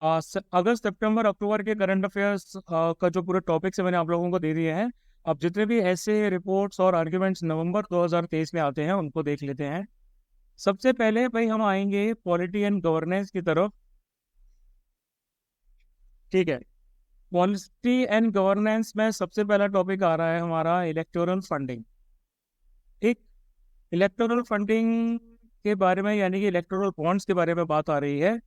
अगस्त सितंबर अक्टूबर के current affairs का जो पूरे टॉपिक्स है मैंने आप लोगों को दे दिए हैं। अब जितने भी ऐसे रिपोर्ट्स और आर्ग्यूमेंट्स नवंबर 2023 में आते हैं उनको देख लेते हैं। सबसे पहले भाई हम आएंगे पॉलिटी एंड गवर्नेंस की तरफ। ठीक है। पॉलिटी एंड गवर्नेंस में सबसे पहला टॉपिक आ रहा है हमारा इलेक्टोरल फंडिंग। ठीक। इलेक्टोरल फंडिंग के बारे में यानी कि इलेक्टोरल बॉन्ड्स के बारे में बात आ रही है।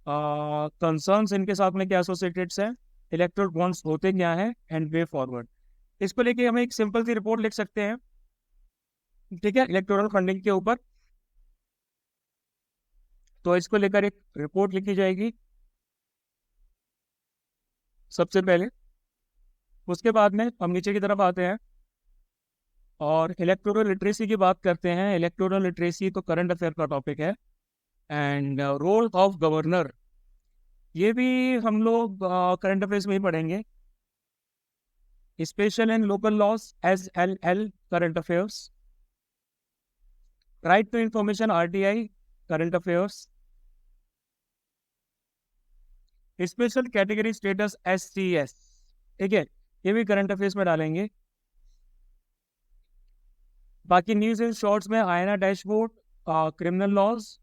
कंसर्न्स इनके साथ में क्या एसोसिएटेड्स हैं, इलेक्टोरल बॉन्ड्स होते क्या हैं एंड वे फॉरवर्ड। इसको लेके हम एक सिंपल सी रिपोर्ट लिख सकते हैं। ठीक है, इलेक्टोरल फंडिंग के ऊपर। तो इसको लेकर एक रिपोर्ट लिखी जाएगी सबसे पहले। उसके बाद में हम नीचे की तरफ आते हैं और इलेक्टोरल लिटरेसी की बात करते हैं। इलेक्टोरल लिटरेसी तो करंट अफेयर का टॉपिक है। एंड रोल ऑफ गवर्नर, ये भी हम लोग करंट अफेयर्स में ही पढ़ेंगे। Special and local laws SLL current affairs. Right to information RTI current affairs. Special category status SCS। ठीक है, ये भी करंट अफेयर्स में डालेंगे। बाकी न्यूज इन शॉर्ट्स में Aaina dashboard, criminal laws,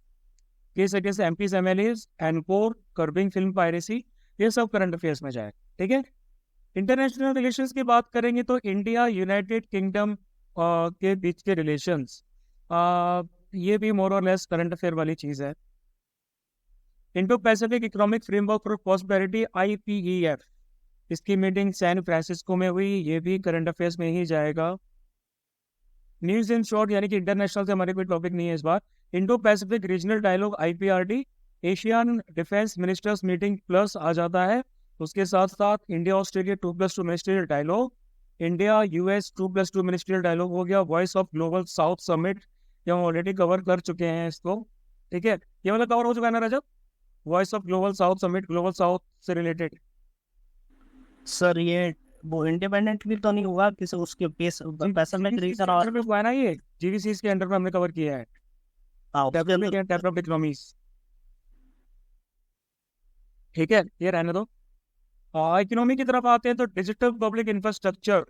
case against MPs MLAs, encore, curbing film piracy, ये सब करंट अफेयर्स में जाए। ठीक है। इंटरनेशनल रिलेशंस की बात करेंगे तो इंडिया यूनाइटेड किंगडम के बीच के रिलेशंस, ये भी मोर और लेस करंट अफेयर वाली चीज है। Indo Pacific economic framework for prosperity IPEF, इसकी मीटिंग सैन फ्रांसिस्को में हुई, ये भी करंट अफेयर्स में ही जाएगा। न्यूज इन शॉर्ट यानी कि इंटरनेशनल से हमारे कोई टॉपिक नहीं है इस बार। Indo Pacific regional dialogue IPRD, ASEAN defence ministers meeting plus आ जाता है। उसके साथ साथ India Australia 2+2 ministerial dialogue, India US 2+2 ministerial dialogue हो गया। Voice of global south summit, ये हम ऑलरेडी कवर कर चुके हैं इसको। ठीक है, ये मतलब कवर हो चुका है ना Rajab? Voice of global south summit, global south से रिलेटेड। सर ये वो इंडिपेंडेंट भी तो नहीं हुआ किसी उसके बेस पैसा में रीजन और हुआ है ना, ये GVCs के अंडर में हमने कवर किया है। Developing and developed economies. ठीक है, ये रहने दो। इकोनॉमी की तरफ आते हैं तो digital public infrastructure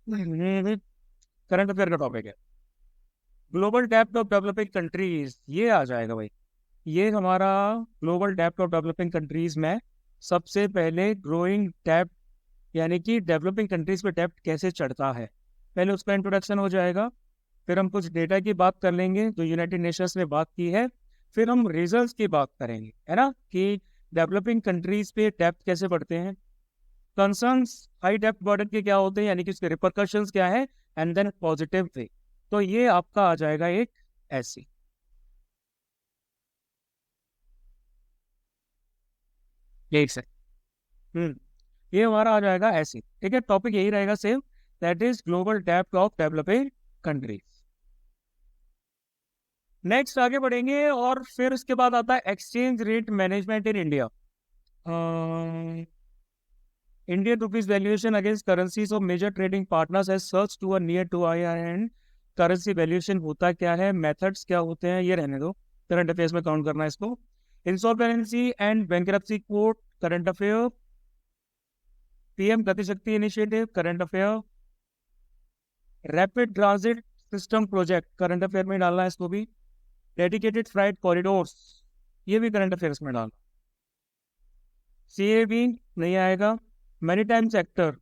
current affair का टॉपिक है। Global depth of developing countries, ये आ जाएगा भाई। ये हमारा global depth of developing countries में सबसे पहले ग्रोइंग डेप्थ यानी कि डेवलपिंग कंट्रीज पे डेप्थ कैसे चढ़ता है, पहले उसका इंट्रोडक्शन हो जाएगा। फिर हम कुछ डेटा की बात कर लेंगे जो यूनाइटेड नेशंस ने बात की है। फिर हम रिजल्ट्स की बात करेंगे, है ना, कि डेवलपिंग कंट्रीज पे डेप्थ कैसे बढ़ते हैं, कंसर्न्स हाई डेप्थ बर्डन के क्या होते हैं यानी कि उसके रिपरकशंस क्या है, एंड देन पॉजिटिव वे। तो ये आपका आ जाएगा एक ऐसी। एक से ये हमारा आ जाएगा ऐसी। ठीक है, टॉपिक यही रहेगा same, that is global depth of developing countries. Next आगे बढ़ेंगे और फिर उसके बाद आता है exchange rate management in India. Indian rupees valuation against currencies of major trading partners has search to a near to I and currency valuation होता क्या है, मेथड्स क्या होते हैं, ये रहने दो, करंट अफेयर्स में काउंट करना है इसको। Insolvency and bankruptcy court current affair. PM Gatishakti initiative current affair. Rapid transit system project current affair में डालना है इसको भी। डेडिकेटेड फ्राइट कॉरिडोर्स, ये भी करंट अफेयर्स में डालना। CAB नहीं आएगा। मैरीटाइम सेक्टर,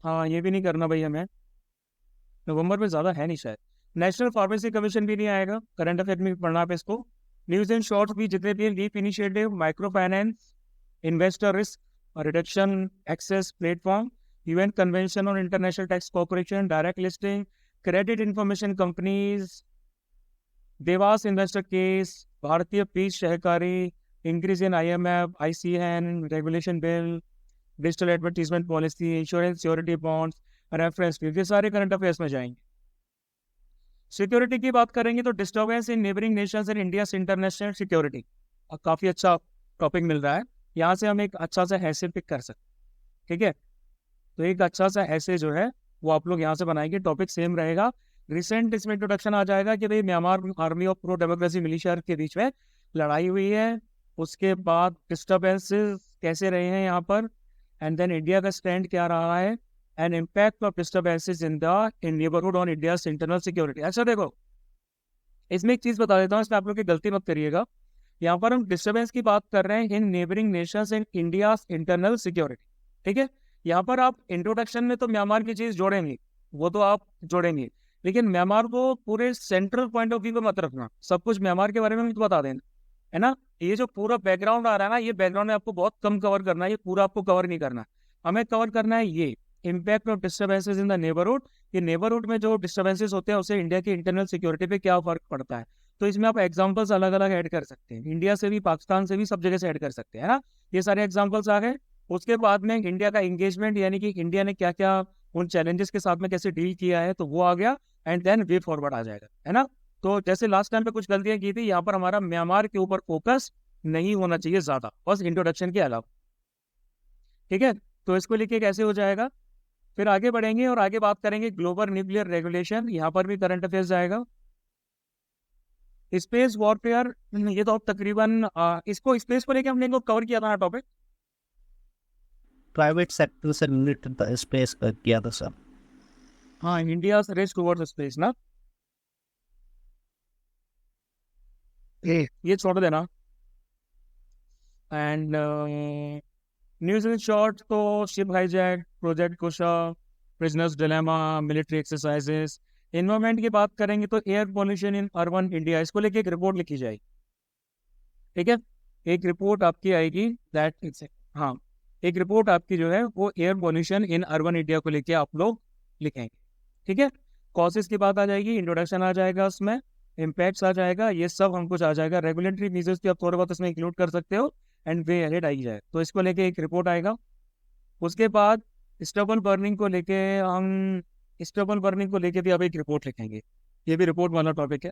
हाँ ये भी नहीं करना भाई हमें, नवंबर में ज़्यादा है नहीं शायद। नेशनल फार्मेसी कमीशन भी नहीं आएगा, करंट अफेयर में पढ़ना है इसको। न्यूज एंड शॉर्ट्स भी जितने भी, leap initiative, micro finance, investor risk reduction access platform, UN convention on international tax corporation, direct listing, credit information companies, Devas investor case, Bharatiya पीस Sahakari, increase in IMF ICN regulation bill, digital advertisement policy, insurance security bonds, reference, ये सारे current affairs में जाएंगे। Security की बात करेंगे तो disturbance in neighbouring nations and India international security, काफी अच्छा टॉपिक मिल रहा है, यहाँ से हम एक अच्छा सा हैसे पिक कर सकते हैं। ठीक है, तो एक अच्छा सा ऐसे जो है वो आप लोग यहाँ से बनाएंगे, टॉपिक सेम रहेगा। रिसेंट इसमें इंट्रोडक्शन आ जाएगा कि भाई म्यांमार आर्मी और प्रो डेमोक्रेसी मिलिशिया के बीच में लड़ाई हुई है। उसके बाद डिस्टर्बेंसेस कैसे रहे हैं यहाँ पर, एंड देन इंडिया का स्टैंड क्या रहा है, and impact of disturbances in neighbourhood on India internal security. अच्छा देखो, इसमें एक चीज बता देता हूँ, इसमें आप लोग की गलती मत करिएगा। यहाँ पर हम डिस्टर्बेंस की बात कर रहे हैं in neighbouring nations and India internal security, ठीक है। यहाँ पर आप इंट्रोडक्शन में तो म्यांमार की चीज जोड़ेंगे, वो तो आप जोड़ेंगे, लेकिन म्यांमार को पूरे सेंट्रल पॉइंट ऑफ व्यू पे मत रखना, सब कुछ म्यांमार के बारे में मत बता देना, है ना। ये जो पूरा बैकग्राउंड आ रहा है ना, ये बैकग्राउंड में आपको बहुत कम कवर करना है, ये पूरा आपको कवर नहीं करना। हमें कवर करना है ये impact of disturbances in the neighbourhood, ये नेबरहुड में जो डिस्टर्बेंसेस होते हैं उससे इंडिया की इंटरनल सिक्योरिटी पे क्या फर्क पड़ता है। तो इसमें आप एग्जांपल्स अलग अलग ऐड कर सकते हैं, इंडिया से भी, पाकिस्तान से भी, सब जगह से ऐड कर सकते हैं, है ना। ये सारे एग्जांपल्स आ गए। उसके बाद में इंडिया का एंगेजमेंट, यानी कि इंडिया ने क्या क्या उन चैलेंजेस के साथ में कैसे डील किया है, तो वो आ गया, एंड देन वे फॉरवर्ड आ जाएगा, है ना। तो जैसे लास्ट टाइम पे कुछ गलतियां की थी, यहाँ पर हमारा म्यांमार के ऊपर फोकस नहीं होना चाहिए ज्यादा, बस इंट्रोडक्शन के अलावा, ठीक है। तो इसको लेके कैसे हो जाएगा, फिर आगे बढ़ेंगे और आगे बात करेंगे ग्लोबल न्यूक्लियर रेगुलेशन, यहाँ पर भी करंट अफेयर्स जाएगा। स्पेस वॉरफेयर, ये तो तकरीबन इसको स्पेस को लेके हमने इनको कवर किया था ना टॉपिक, प्राइवेट सेक्टर से रिलेटेड स्पेस किया था सर। हाँ, इंडिया रेस टुवर्ड्स स्पेस ना, ये छोड़ देना। एंड न्यूज इन शॉर्ट तो ship hijack, project Kusha, prisoners dilemma, military exercises. Environment की बात करेंगे तो air pollution in urban India, इसको लेके एक रिपोर्ट लिखी जाएगी, ठीक है। एक रिपोर्ट आपकी आएगी दैट, हाँ, एक रिपोर्ट आपकी जो है वो air pollution in urban India को लेके आप लोग लिखेंगे, ठीक है। कॉजेस की बात आ जाएगी, इंट्रोडक्शन आ जाएगा, उसमें इम्पैक्ट्स आ जाएगा, ये सब हम कुछ आ जाएगा। रेगुलेटरी मेजर्स भी आप थोड़े बहुत इसमें इंक्लूड कर सकते हो, एंड वे अहेड आई जाए, तो इसको लेके एक रिपोर्ट आएगा। उसके बाद स्टबल बर्निंग को लेके हम, स्टबल बर्निंग को लेके भी अब एक रिपोर्ट लिखेंगे, ये भी रिपोर्ट वाला टॉपिक है,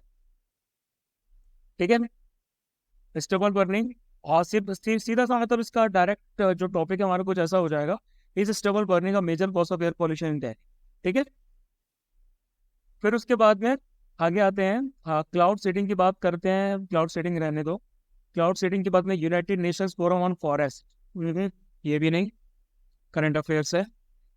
ठीक है। स्टबल बर्निंग, और सीधा सा मतलब इसका डायरेक्ट जो टॉपिक है हमारा कुछ ऐसा हो जाएगा, इस स्टबल बर्निंग का major cause of air pollution in Delhi, ठीक है। फिर उसके बाद में आगे आते हैं, क्लाउड सीडिंग की बात करते हैं, क्लाउड सीडिंग रहने दो। क्लाउड सीडिंग के बाद में United Nations forum on forest, ये भी नहीं, करंट अफेयर्स है।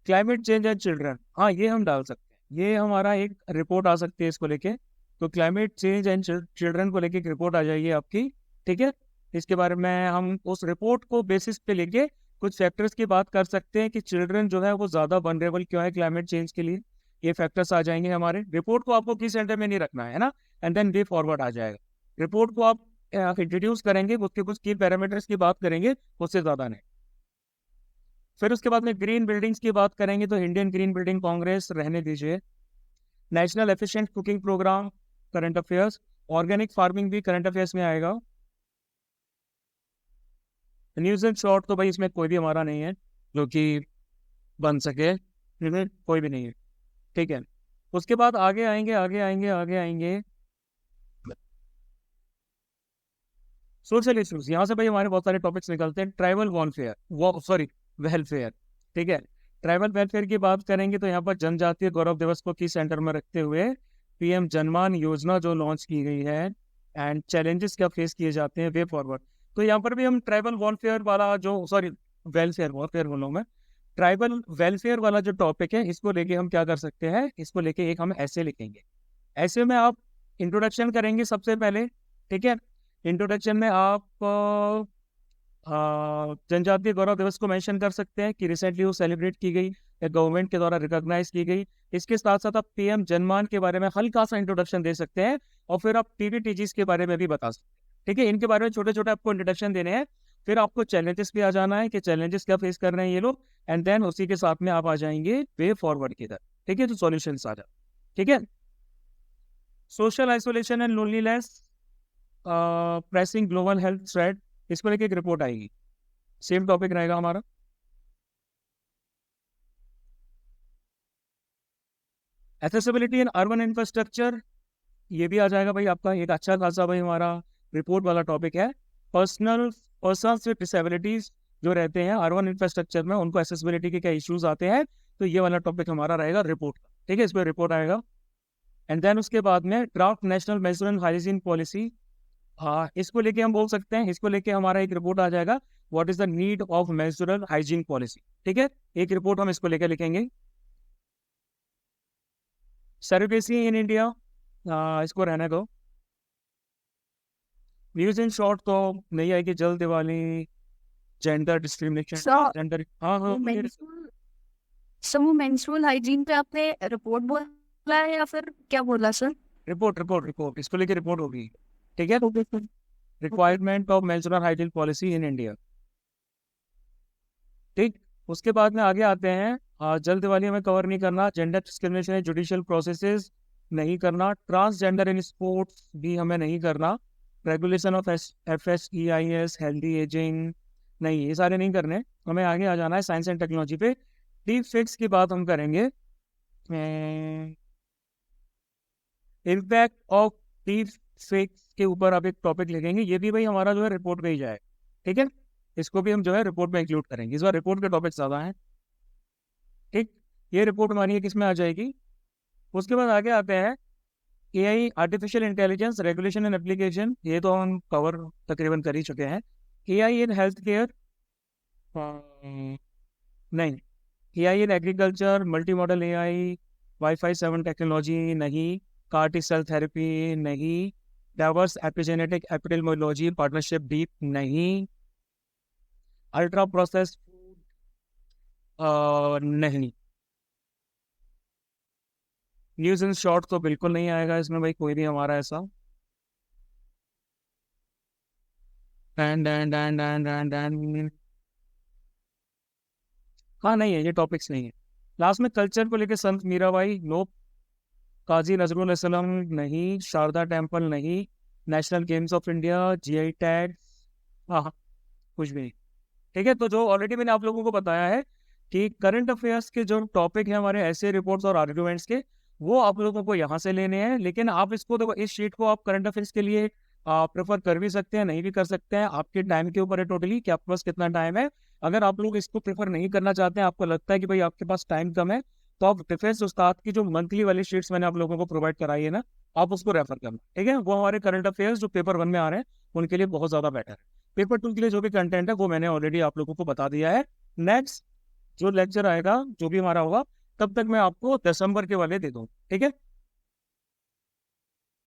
क्लाइमेट चेंज एंड चिल्ड्रन, हाँ ये हम डाल सकते हैं, ये हमारा एक रिपोर्ट आ सकती है इसको लेके, तो क्लाइमेट चेंज एंड चिल्ड्रन को लेके एक रिपोर्ट आ जाएगी आपकी, ठीक है। इसके बारे में हम उस रिपोर्ट को बेसिस पे लेके कुछ फैक्टर्स की बात कर सकते हैं कि चिल्ड्रन जो है वो ज्यादा वनरेबल क्यों है क्लाइमेट चेंज के लिए, ये फैक्टर्स आ जाएंगे हमारे। रिपोर्ट को आपको किस सेंटर में नहीं रखना है ना, एंड देन वे फॉरवर्ड आ जाएगा। रिपोर्ट को आप इंट्रोड्यूस करेंगे, उसके कुछ की पैरामीटर्स की बात करेंगे, उससे ज्यादा नहीं। फिर उसके बाद में ग्रीन बिल्डिंग्स की बात करेंगे, तो इंडियन ग्रीन बिल्डिंग कांग्रेस रहने दीजिए। National efficient cooking programme, current affairs. Organic farming भी करंट अफेयर्स में आएगा। न्यूज एंड शॉर्ट तो भाई इसमें कोई भी हमारा नहीं है जो कि बन सके, कोई भी नहीं है, ठीक है। उसके बाद आगे आएंगे, आगे आएंगे, आगे आएंगे सोशल इश्यूज, यहाँ से भाई हमारे बहुत सारे टॉपिक्स निकलते हैं। ट्राइबल वॉलफेयर, वो सॉरी वेलफेयर, ठीक है। ट्राइबल वेलफेयर की बात करेंगे तो यहाँ पर जनजातीय गौरव दिवस को की सेंटर में रखते हुए पीएम जनमान योजना जो लॉन्च की गई है, एंड चैलेंजेस क्या फेस किए जाते हैं, वे फॉरवर्ड। तो यहाँ पर भी हम ट्राइबल वॉलफेयर वाला जो, सॉरी वेलफेयर, वॉलफेयर बोलूँ मैं, ट्राइबल वेलफेयर वाला जो टॉपिक है, इसको लेके हम क्या कर सकते हैं, इसको लेके एक हम ऐसे लिखेंगे। ऐसे में आप इंट्रोडक्शन करेंगे सबसे पहले, ठीक है। इंट्रोडक्शन में आप जनजातीय गौरव दिवस को मेंशन कर सकते हैं कि रिसेंटली वो सेलिब्रेट की गई या गवर्नमेंट के द्वारा रिकॉग्नाइज की गई। इसके साथ साथ आप पीएम जनमान के बारे में हल्का सा इंट्रोडक्शन दे सकते हैं, और फिर आप टीबीटीजीज के बारे में भी बता सकते हैं, ठीक है। इनके बारे में छोटे छोटे आपको इंट्रोडक्शन देने हैं। फिर आपको चैलेंजेस भी आ जाना है कि चैलेंजेस क्या फेस कर रहे हैं ये लोग, एंड देन उसी के साथ में आप आ जाएंगे वे फॉरवर्ड की तरफ, ठीक है। तो सॉल्यूशन आ जाए, ठीक है। Social isolation and loneliness, pressing global health threat, इसको लेके एक रिपोर्ट आएगी, सेम टॉपिक रहेगा हमारा। एक्सेसिबिलिटी इन अर्बन इंफ्रास्ट्रक्चर, ये भी आ जाएगा भाई आपका, एक अच्छा खासा भाई हमारा रिपोर्ट वाला टॉपिक है। पर्सन्स विद डिसेबिलिटीज जो रहते हैं अर्बन इंफ्रास्ट्रक्चर में, उनको एक्सेसिबिलिटी के क्या इश्यूज आते हैं, तो ये वाला टॉपिक हमारा रहेगा रिपोर्ट का, ठीक है। इस पर रिपोर्ट आएगा। एंड देन उसके बाद में draft national menstrual hygiene policy, इसको लेके हम बोल सकते हैं, इसको लेके हमारा एक रिपोर्ट आ जाएगा, what is the need of menstrual hygiene policy. ठीक है, एक रिपोर्ट हम इसको लेके लिखेंगे। सरोगेसी इन इंडिया, इसको रहने दो। न्यूज इन शॉर्ट तो नहीं आएगी, जल्द Diwali, gender discrimination, sir gender, हाँ हाँ वो मेंस्ट्रुअल हाइजीन पे आपने रिपोर्ट बोला है या फिर क्या बोला सर? रिपोर्ट रिपोर्ट रिपोर्ट, इसको लेके रिपोर्ट होगी। ठीक है, okay sir. Requirement of menstrual hygiene policy in India. ठीक, उसके बाद में आगे आते हैं, जल्द दिवाली हमें कवर नहीं करना, जेंडर डिस्क्रिमिनेशन जुडिशियल प्रोसेसेस नहीं करना, ट्रांसजेंडर इन स्पोर्ट्स भी हमें नहीं करना, regulation of FSEIS, healthy ageing, नहीं, ये सारे नहीं करने। हमें आगे आ जाना है साइंस एंड टेक्नोलॉजी पे। डीप फेक्स की बात हम करेंगे, इम्पैक्ट ऑफ डीप फेक्स के ऊपर आप एक टॉपिक लिखेंगे, ये भी भाई हमारा जो है रिपोर्ट में ही जाए। ठीक है, इसको भी हम जो है रिपोर्ट में इंक्लूड करेंगे, इस बार रिपोर्ट के टॉपिक ज़्यादा हैं। ठीक, ये रिपोर्ट हमारी किस में आ जाएगी। उसके बाद आगे आते हैं AI, artificial intelligence, regulation and application, ये तो हम कवर तकरीबन कर ही चुके हैं। AI इन हेल्थ केयर, नहीं। AI in agriculture, multi modal AI, wifi 7 technology नहीं, कार टी सेल थेरेपी नहीं, diverse epigenetic epidemiology partnership deep नहीं, अल्ट्रा प्रोसेस नहीं, न्यूज इन शॉर्ट तो बिल्कुल नहीं आएगा इसमें भाई, कोई भी हमारा ऐसा। हाँ नहीं है, ये टॉपिक्स नहीं है। लास्ट में कल्चर को लेके संत मीराबाई नो, काजी नजरुल इस्लाम नहीं, शारदा टेम्पल नहीं, national games of India, GI tag, हाँ कुछ भी नहीं। ठीक है, तो जो ऑलरेडी मैंने आप लोगों को बताया है कि करंट अफेयर्स के जो टॉपिक है हमारे ऐसे रिपोर्ट्स और आर्ग्यूमेंट्स के, वो आप लोगों को यहाँ से लेने हैं। लेकिन आप इसको देखो, इस शीट को आप करंट अफेयर्स के लिए प्रेफर कर भी सकते हैं, नहीं भी कर सकते हैं, आपके टाइम के ऊपर है टोटली कि आपके पास कितना टाइम है। अगर आप लोग इसको प्रेफर नहीं करना चाहते हैं, आपको लगता है कि भाई आपके पास टाइम कम है, तो आप डिफेंस उस्ताद की जो मंथली वाली शीट्स मैंने आप लोगों को प्रोवाइड कराई है ना, आप उसको रेफर करना। ठीक है, वो हमारे करंट अफेयर्स जो पेपर 1 में आ रहे हैं उनके लिए बहुत ज्यादा बेटर है। पेपर 2 के लिए जो भी कंटेंट है वो मैंने ऑलरेडी आप लोगों को बता दिया है। नेक्स्ट जो लेक्चर आएगा, जो भी हमारा होगा, तब तक मैं आपको दिसंबर के वाले दे दूँ। ठीक है।